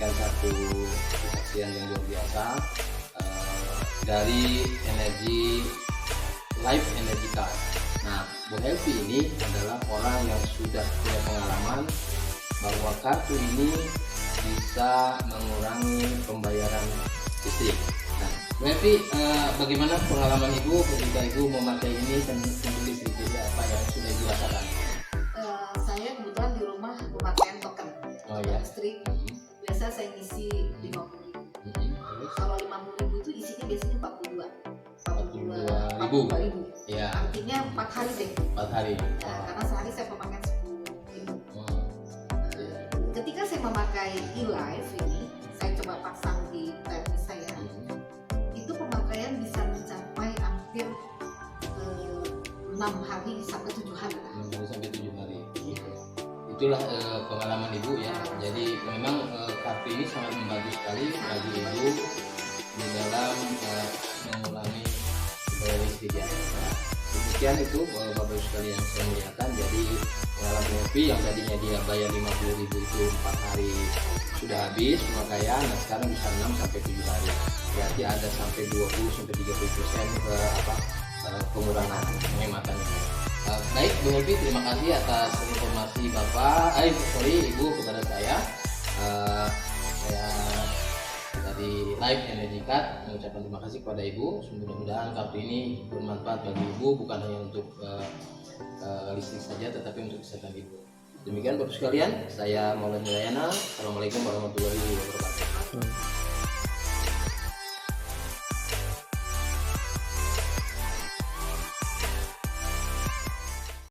memberikan satu kesaksian yang luar biasa dari Life Energy Card. Nah, Bu Helvi ini adalah orang yang sudah punya pengalaman bahwa kartu ini bisa mengurangi pembayaran listrik. Nah, Bu Helvi, bagaimana pengalaman Ibu ketika Ibu memakai ini dan untuk listrik, jadi apa yang sudah Ibu rasakan? Saya kebetulan di rumah pemakaian token listrik. Biasa saya ngisi 50.000. Kalau 50.000 itu isinya biasanya 42.000. Ya. Artinya 4 hari deh. 4 hari. Ya, karena sehari saya pemakaian 10.000. Ketika saya memakai e-life ini, saya coba pasang di telepon saya. Itu pemakaian bisa mencapai hampir 6 hari sampai 7 hari. 6 hari sampai 7 hari. Itulah pengalaman Ibu ya. Jadi memang kartu ini sangat membantu sekali bagi Ibu di dalam mengurangi biaya listrik ya. Nah, demikian itu Bapak Ibu sekalian yang saya muliakan. Jadi pengalaman Helvi yang tadinya dia bayar 50.000 itu 4 hari sudah habis pemakaian, nah sekarang bisa 6 sampai 7 hari. Berarti ada sampai 20 sampai 30% pengurangan penghematannya. Baik Bu Helvi, terima kasih atas informasi Ibu kepada saya. Saya dari Life Energy Card mengucapkan terima kasih kepada Ibu. Mudah-mudahan kartu ini bermanfaat bagi Ibu, bukan hanya untuk listrik saja, tetapi untuk kesehatan Ibu. Demikian Bapak sekalian, saya Maulana Layana. Assalamualaikum warahmatullahi wabarakatuh.